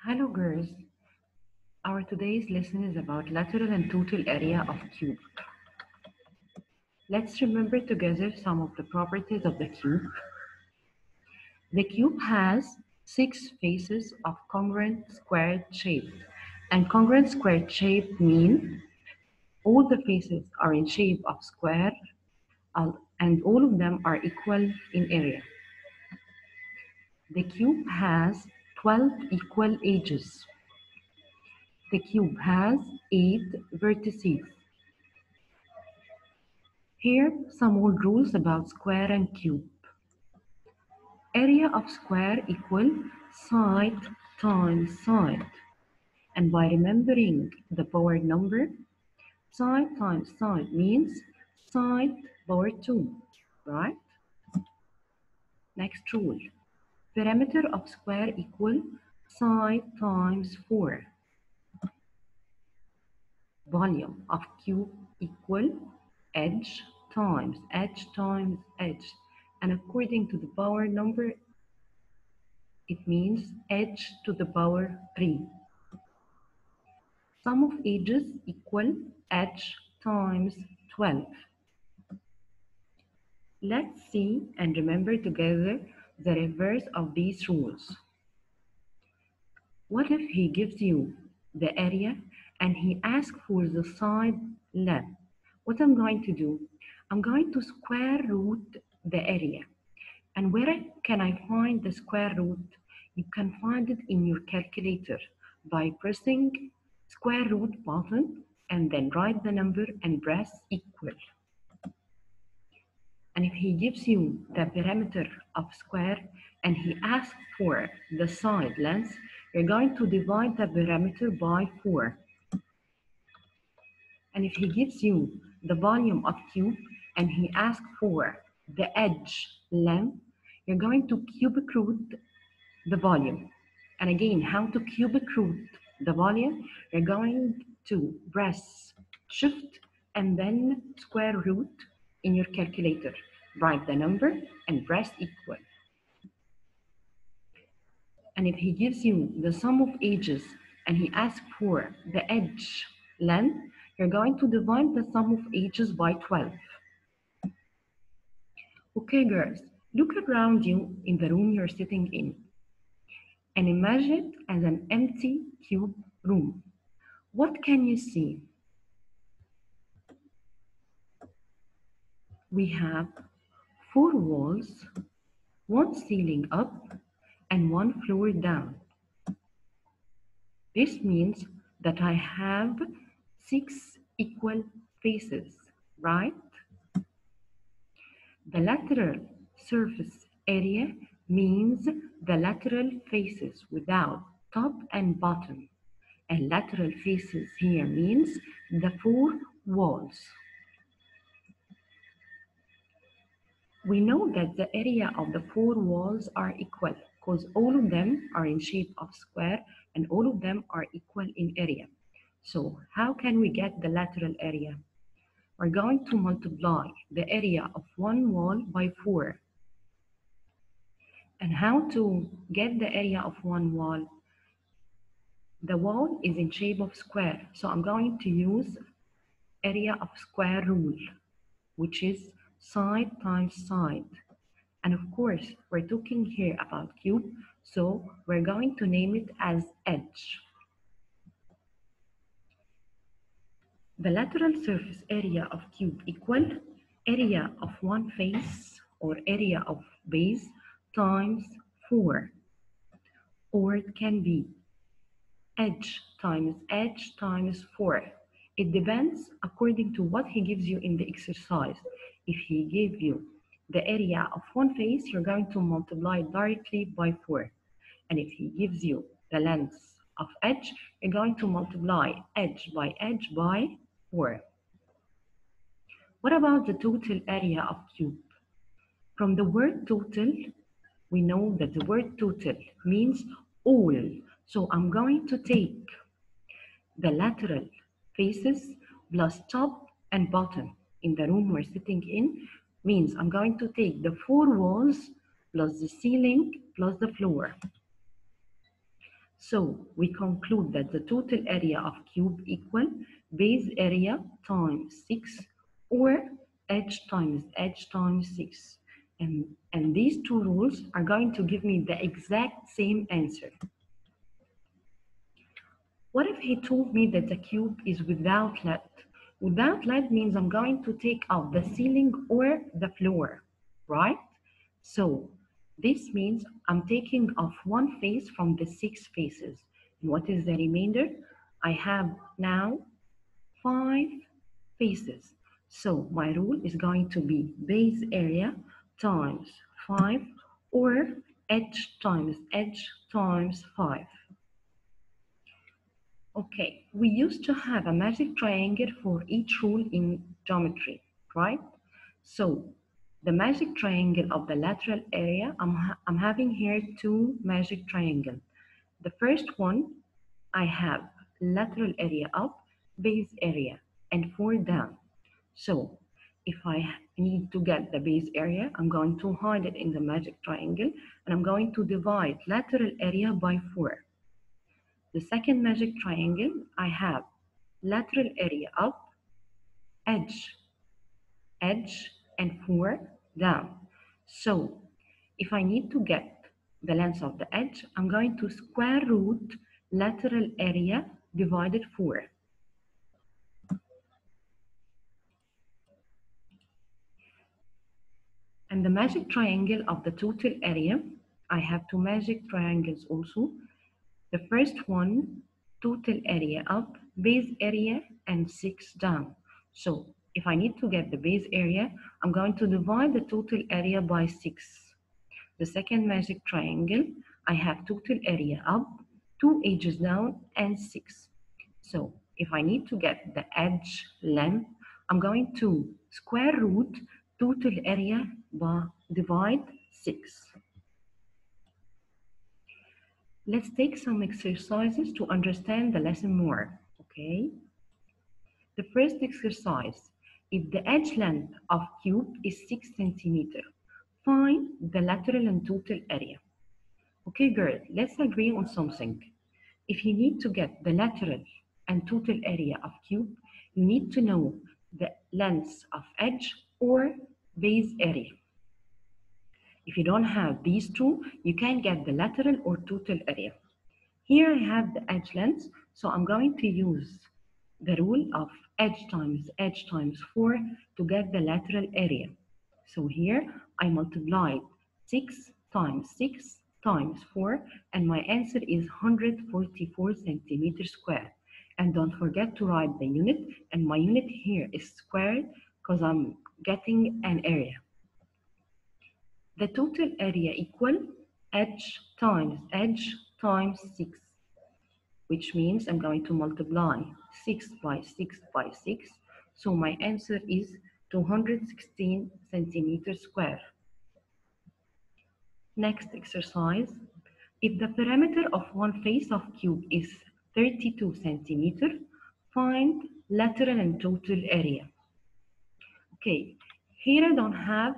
Hello girls, our today's lesson is about lateral and total area of cube. Let's remember together some of the properties of the cube. The cube has 6 faces of congruent squared shape. And congruent squared shape mean all the faces are in shape of square and all of them are equal in area. The cube has 12 equal edges. The cube has 8 vertices. Here, some old rules about square and cube. Area of square equal side times side. And by remembering the power number, side times side means side power 2, right? Next rule. Perimeter of square equal side times 4. Volume of cube equal edge times edge times edge. And according to the power number, it means edge to the power 3. Sum of edges equal edge times 12. Let's see and remember together the reverse of these rules. What if he gives you the area and he asks for the side length? What I'm going to do, I'm going to square root the area. And where can I find the square root? You can find it in your calculator by pressing square root button and then write the number and press equal. And if he gives you the perimeter of square and he asks for the side length, you're going to divide the perimeter by 4. And if he gives you the volume of cube and he asks for the edge length, you're going to cubic root the volume. And again, how to cubic root the volume? You're going to press shift and then square root in your calculator. Write the number and press equal. And if he gives you the sum of edges and he asks for the edge length, you're going to divide the sum of edges by 12. Okay, girls, look around you in the room you're sitting in and imagine it as an empty cube room. What can you see? We have 4 walls, 1 ceiling up, and 1 floor down. This means that I have 6 equal faces, right? The lateral surface area means the lateral faces without top and bottom. And lateral faces here means the 4 walls. We know that the area of the 4 walls are equal because all of them are in shape of square and all of them are equal in area. So how can we get the lateral area? We're going to multiply the area of one wall by 4. And how to get the area of one wall? The wall is in shape of square, so I'm going to use area of square rule, which is side times side. And of course, we're talking here about cube, so we're going to name it as edge. The lateral surface area of cube equal area of one face or area of base times 4. Or it can be edge times 4. It depends according to what he gives you in the exercise. If he gave you the area of one face, you're going to multiply it directly by 4. And if he gives you the length of edge, you're going to multiply edge by 4. What about the total area of cube? From the word total, we know that the word total means all. So I'm going to take the lateral faces plus top and bottom in the room we're sitting in, means I'm going to take the 4 walls plus the ceiling plus the floor. So we conclude that the total area of cube equal base area times 6 or edge times 6. And these two rules are going to give me the exact same answer. What if he told me that the cube is without lead? Without lead means I'm going to take out the ceiling or the floor, right? So this means I'm taking off one face from the 6 faces. And what is the remainder? I have now 5 faces. So my rule is going to be base area times 5 or edge times 5. Okay, we used to have a magic triangle for each rule in geometry, right? So the magic triangle of the lateral area, I'm having here two magic triangles. The first one, I have lateral area up, base area, and 4 down. So if I need to get the base area, I'm going to hide it in the magic triangle, and I'm going to divide lateral area by 4. The second magic triangle, I have lateral area up, edge, and 4 down. So if I need to get the length of the edge, I'm going to square root lateral area divided 4. And the magic triangle of the total area, I have two magic triangles also. The first one, total area up, base area, and 6 down. So if I need to get the base area, I'm going to divide the total area by 6. The second magic triangle, I have total area up, 2 edges down, and 6. So if I need to get the edge length, I'm going to square root total area by divide 6. Let's take some exercises to understand the lesson more, okay? The first exercise, if the edge length of cube is 6 centimeter, find the lateral and total area. Okay, girl, let's agree on something. If you need to get the lateral and total area of cube, you need to know the length of edge or base area. If you don't have these two, you can't get the lateral or total area. Here I have the edge length, so I'm going to use the rule of edge times 4 to get the lateral area. So here I multiplied 6 times 6 times 4, and my answer is 144 centimeters squared. And don't forget to write the unit, and my unit here is squared because I'm getting an area. The total area equal edge times 6, which means I'm going to multiply 6 by 6 by 6. So my answer is 216 centimeters square. Next exercise. If the perimeter of one face of cube is 32 centimeter, find lateral and total area. Okay, here I don't have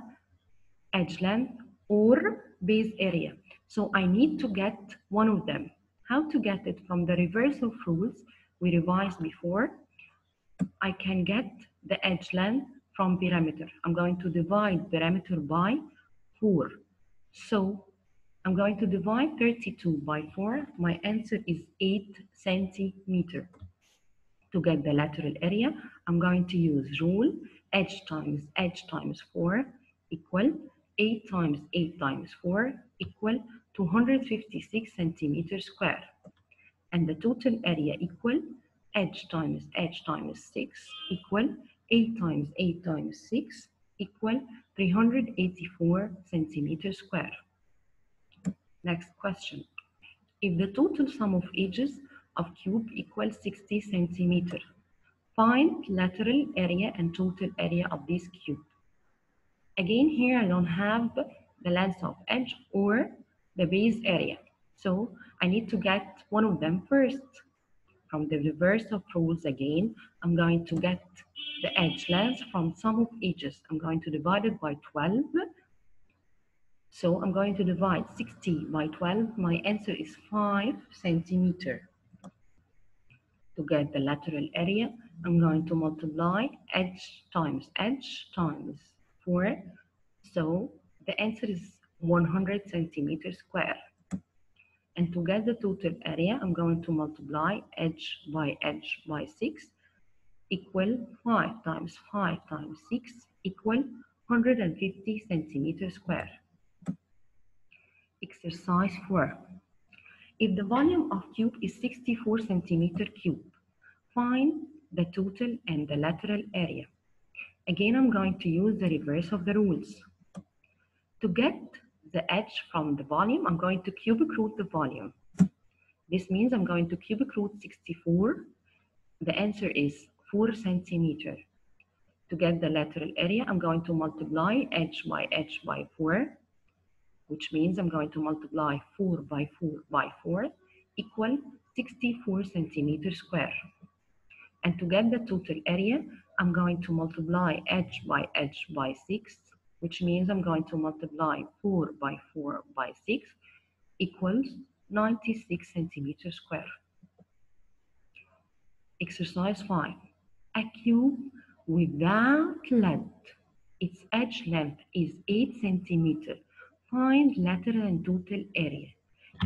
edge length or base area. So I need to get one of them. How to get it? From the reverse of rules we revised before, I can get the edge length from perimeter. I'm going to divide perimeter by 4. So I'm going to divide 32 by 4. My answer is 8 centimeter. To get the lateral area, I'm going to use rule edge times 4 equal 8 times 8 times 4 equal 256 centimeters square. And the total area equal edge times 6 equal 8 times 8 times 6 equal 384 centimeters square. Next question. If the total sum of edges of cube equals 60 centimeter, find lateral area and total area of this cube. Again, here I don't have the length of edge or the base area. So I need to get one of them first. From the reverse of rules again, I'm going to get the edge length from sum of edges. I'm going to divide it by 12. So I'm going to divide 60 by 12. My answer is 5 centimeter. To get the lateral area, I'm going to multiply edge times 4. So the answer is 100 centimeters square. And to get the total area, I'm going to multiply edge by 6 equal 5 times 5 times 6 equal 150 centimeters square. Exercise 4. If the volume of cube is 64 centimeter cube, find the total and the lateral area. Again, I'm going to use the reverse of the rules. To get the edge from the volume, I'm going to cubic root the volume. This means I'm going to cubic root 64. The answer is 4 centimeter. To get the lateral area, I'm going to multiply edge by 4, which means I'm going to multiply 4 by 4 by 4 equal 64 centimeters square. And to get the total area, I'm going to multiply edge by 6, which means I'm going to multiply 4 by 4 by 6 equals 96 centimeters square. Exercise 5. A cube without lead. Its edge length is 8 centimeters. Find lateral and total area.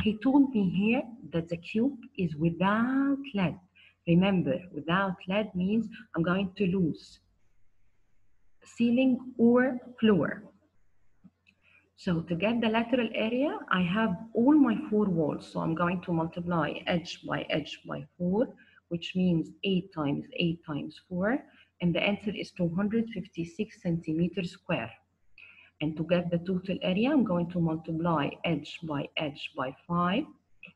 He told me here that the cube is without lead. Remember, without lead means I'm going to lose ceiling or floor. So to get the lateral area, I have all my 4 walls. So I'm going to multiply edge by 4, which means 8 times 8 times 4. And the answer is 256 centimeters square. And to get the total area, I'm going to multiply edge by 5,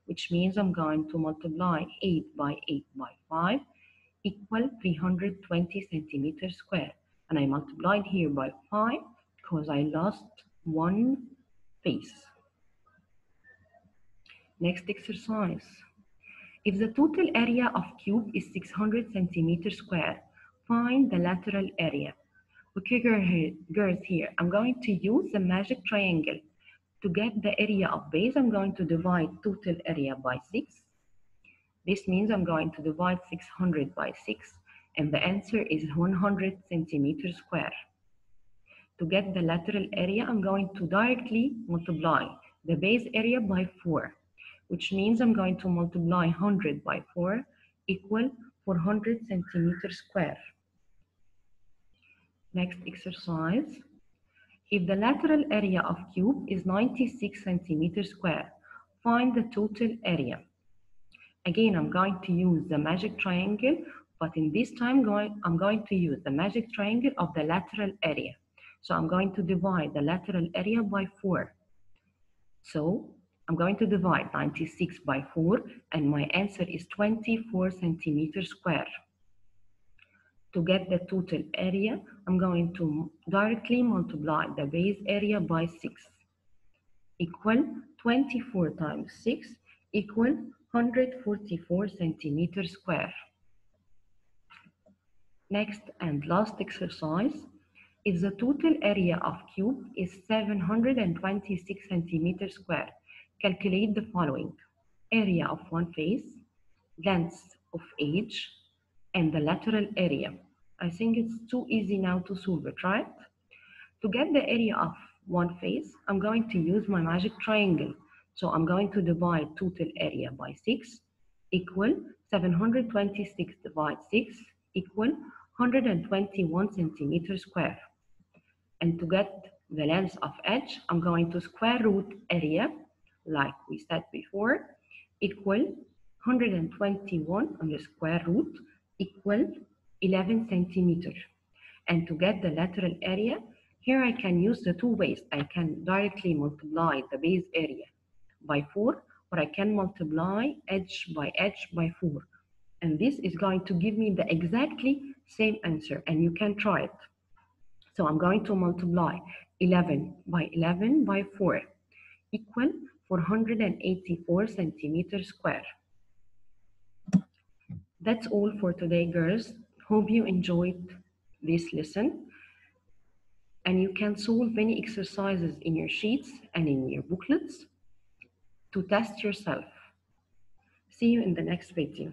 which means I'm going to multiply 8 by 5 equal 320 centimeters square. And I multiplied here by 5 because I lost one face. Next exercise. If the total area of cube is 600 centimeters square, find the lateral area. Okay, girls, here, I'm going to use the magic triangle. To get the area of base, I'm going to divide total area by 6. This means I'm going to divide 600 by 6, and the answer is 100 centimeters square. To get the lateral area, I'm going to directly multiply the base area by 4, which means I'm going to multiply 100 by 4 equal 400 centimeters square. Next exercise. If the lateral area of cube is 96 centimeters square, find the total area. Again, I'm going to use the magic triangle, but in this time I'm going to use the magic triangle of the lateral area. So I'm going to divide the lateral area by 4. So I'm going to divide 96 by 4, and my answer is 24 centimeters square. To get the total area, I'm going to directly multiply the base area by 6 equal 24 times 6 equal 144 centimeters square. Next and last exercise. If the total area of cube is 726 centimeters square, calculate the following: area of one face, length of edge, and the lateral area. I think it's too easy now to solve it, right? To get the area of one face, I'm going to use my magic triangle. So I'm going to divide total area by 6 equal 726 divided 6 equal 121 centimeters square. And to get the length of edge, I'm going to square root area, like we said before, equal 121 on the square root equal 11 centimeters. And to get the lateral area, here I can use the 2 ways. I can directly multiply the base area by 4, or I can multiply edge by 4. And this is going to give me the exactly same answer, and you can try it. So I'm going to multiply 11 by 4 equal 484 centimeters square. That's all for today, girls. Hope you enjoyed this lesson. and you can solve many exercises in your sheets and in your booklets to test yourself. See you in the next video.